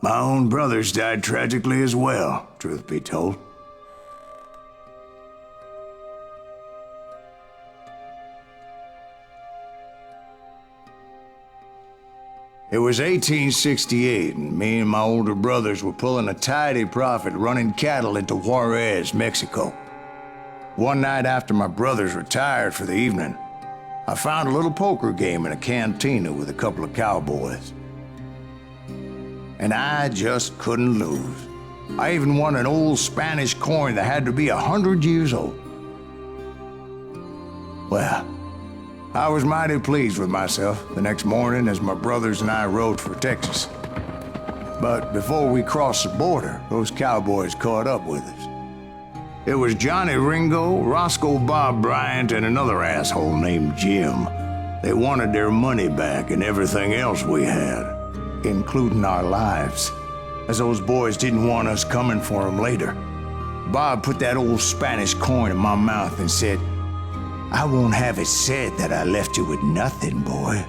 My own brothers died tragically as well, truth be told. It was 1868, and me and my older brothers were pulling a tidy profit running cattle into Juarez, Mexico. One night after my brothers retired for the evening, I found a little poker game in a cantina with a couple of cowboys. And I just couldn't lose. I even won an old Spanish coin that had to be 100 years old. Well, I was mighty pleased with myself the next morning as my brothers and I rode for Texas. But before we crossed the border, those cowboys caught up with us. It was Johnny Ringo, Roscoe Bob Bryant, and another asshole named Jim. They wanted their money back and everything else we had, including our lives, as those boys didn't want us coming for them later. Bob put that old Spanish coin in my mouth and said, "I won't have it said that I left you with nothing, boy."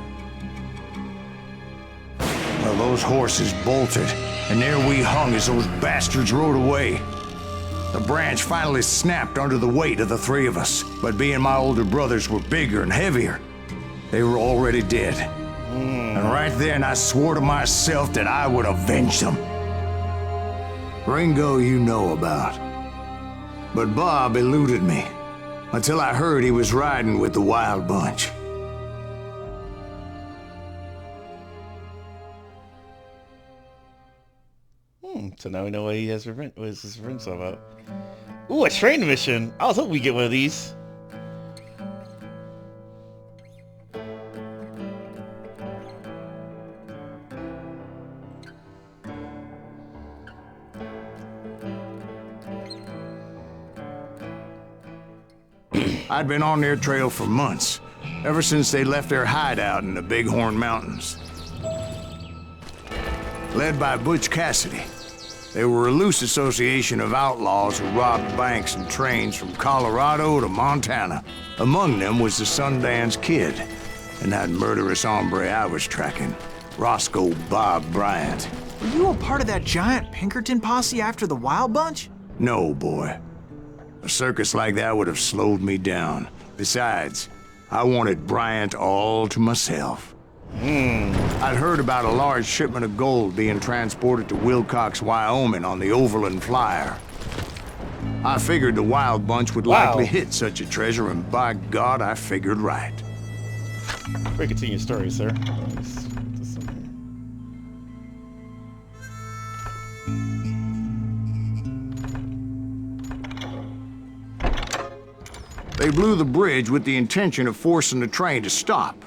Well, those horses bolted, and there we hung as those bastards rode away. The branch finally snapped under the weight of the three of us, but being my older brothers were bigger and heavier, they were already dead. And right then I swore to myself that I would avenge them. Ringo you know about, but Bob eluded me until I heard he was riding with the Wild Bunch. So now we know what he has revenge. What is his revenge all about? Ooh, a train mission. I was hoping we get one of these. I'd been on their trail for months, ever since they left their hideout in the Bighorn Mountains. Led by Butch Cassidy, they were a loose association of outlaws who robbed banks and trains from Colorado to Montana. Among them was the Sundance Kid, and that murderous hombre I was tracking, Roscoe Bob Bryant. Were you a part of that giant Pinkerton posse after the Wild Bunch? No, boy. A circus like that would have slowed me down. Besides, I wanted Bryant all to myself. I'd heard about a large shipment of gold being transported to Wilcox, Wyoming on the Overland Flyer. I figured the Wild Bunch would likely hit such a treasure, and by God, I figured right. Very continue your story, sir. They blew the bridge with the intention of forcing the train to stop.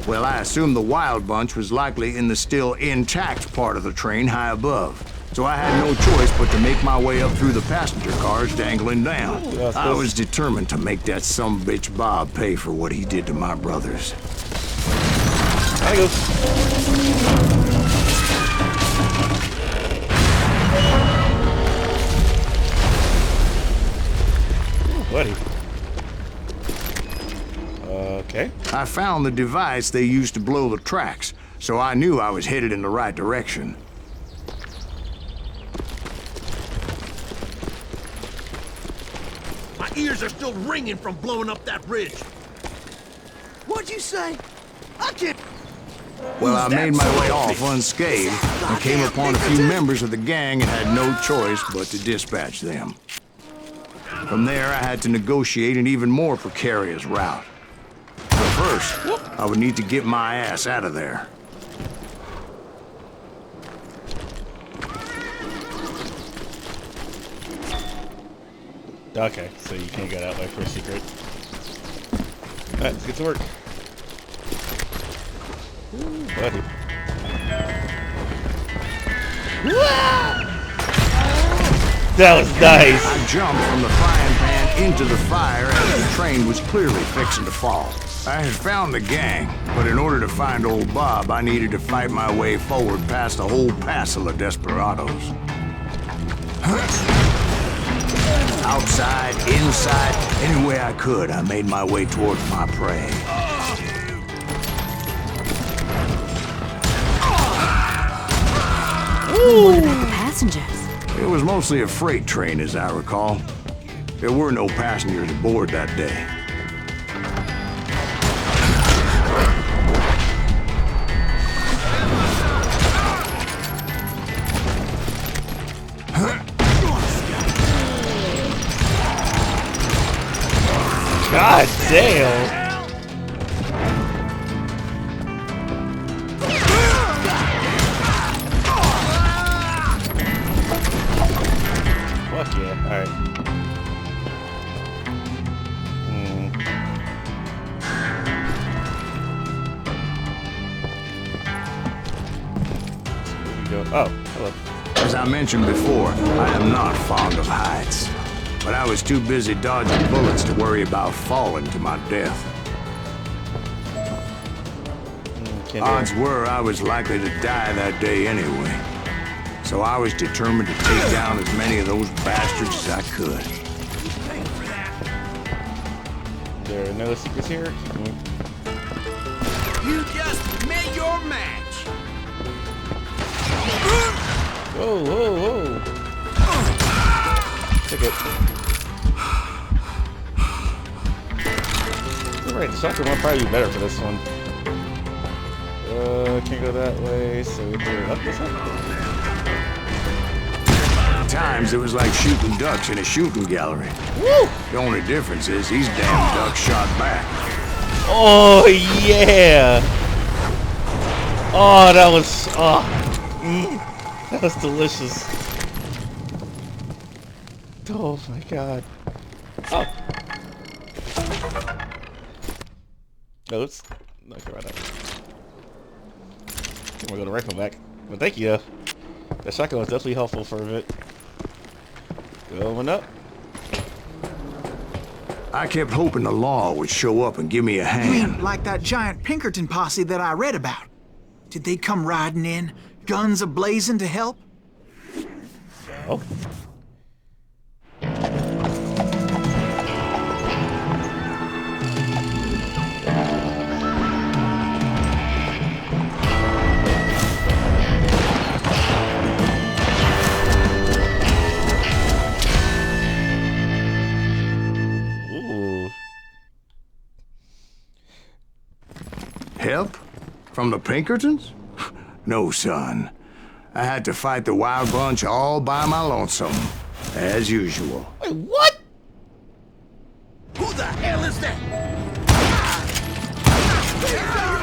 Well, I assumed the Wild Bunch was likely in the still intact part of the train high above. So I had no choice but to make my way up through the passenger cars dangling down. I was determined to make that sumbitch Bob pay for what he did to my brothers. There he goes. Buddy. Okay. I found the device they used to blow the tracks, so I knew I was headed in the right direction. My ears are still ringing from blowing up that ridge. What'd you say? I can't... Well, I made my way off unscathed and came upon a few members of the gang and had no choice but to dispatch them. From there, I had to negotiate an even more precarious route. But first, I would need to get my ass out of there. Okay, so you can't get out by first secret. Alright, let's get to work. Ooh, buddy. That was nice! I jumped from the frying pan into the fire as the train was clearly fixing to fall. I had found the gang, but in order to find old Bob, I needed to fight my way forward past a whole passel of desperados. Outside, inside, any way I could, I made my way towards my prey. What about the passengers? It was mostly a freight train, as I recall. There were no passengers aboard that day. God damn! Fuck yeah! All right. Here we go. Oh, hello. As I mentioned before, I am not fond of heights. But I was too busy dodging bullets to worry about falling to my death. Odds were I was likely to die that day anyway. So I was determined to take down as many of those bastards as I could. There are no secrets here. You just made your match. Whoa, whoa, whoa. Take it. Alright, the shotgun will probably be better for this one. Can't go that way, so we do it up this way. At times, it was like shooting ducks in a shooting gallery. Woo! The only difference is these damn ducks shot back. Oh, yeah! Oh, that was... Oh. That was delicious. Oh my god. Oh! No, it's... Okay, right up. I'm gonna go to rifle back. But thank you, though. That shotgun was definitely helpful for a bit. Going up. I kept hoping the law would show up and give me a You hand. mean like that giant Pinkerton posse that I read about? Did they come riding in, guns a-blazing to help? Oh. Help? From the Pinkertons? No, son. I had to fight the wild bunch all by my lonesome, as usual. Wait, what? Who the hell is that? Take cover!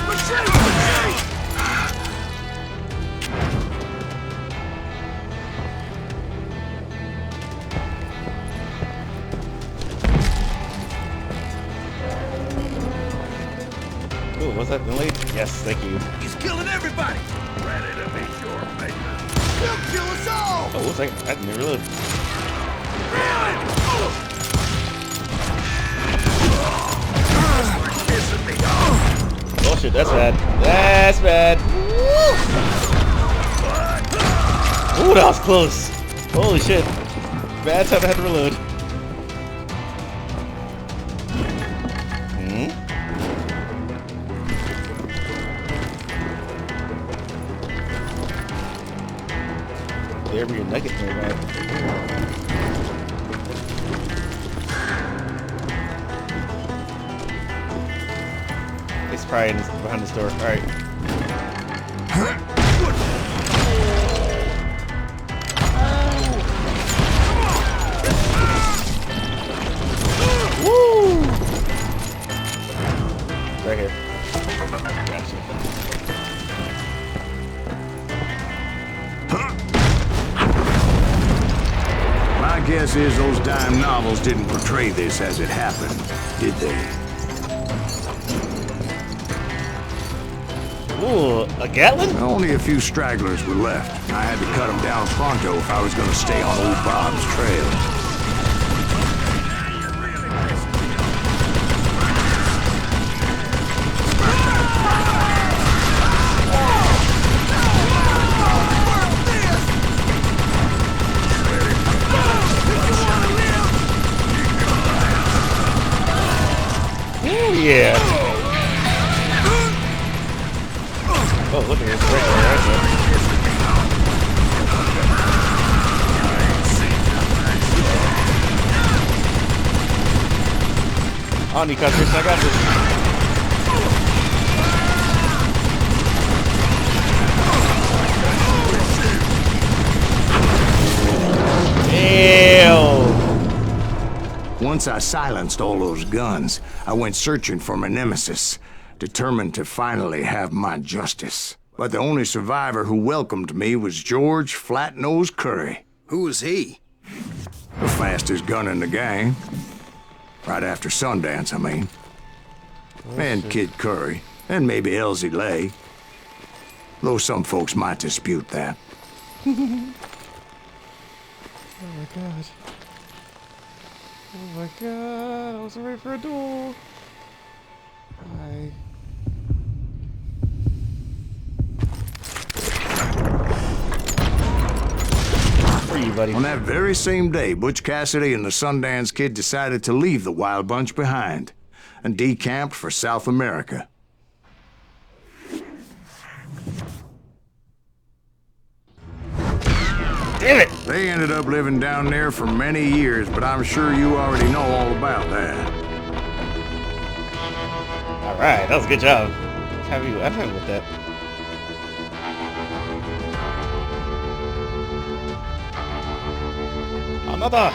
Machine! Ooh, was that the lead? Yes, thank you. He's killing everybody! Ready to meet your maker. He'll kill us all! Oh, what's that? I didn't reload. Oh shit, that's bad. That's bad. Ooh, that was close. Holy shit. Bad time I had to reload. There be a nugget there, man. He's probably behind this door. Alright. Woo! Right here. Gotcha. My guess is those dime novels didn't portray this as it happened, did they? Ooh, a Gatlin? Only a few stragglers were left. I had to cut them down pronto if I was going to stay on old Bob's trail. Yeah. look at this right there. On you, Cutters, I got this. Ew. Once I silenced all those guns, I went searching for my nemesis, determined to finally have my justice. But the only survivor who welcomed me was George Flat-Nose Curry. Who was he? The fastest gun in the gang. Right after Sundance, I mean. And Kid Curry. And maybe Elsie Lay. Though some folks might dispute that. Oh my god. Oh my god, I was ready for a duel. Hi. For you, buddy. On that very same day, Butch Cassidy and the Sundance Kid decided to leave the Wild Bunch behind and decamped for South America. Damn it! They ended up living down there for many years, but I'm sure you already know all about that. Alright, that was a good job. Happy with that. Another!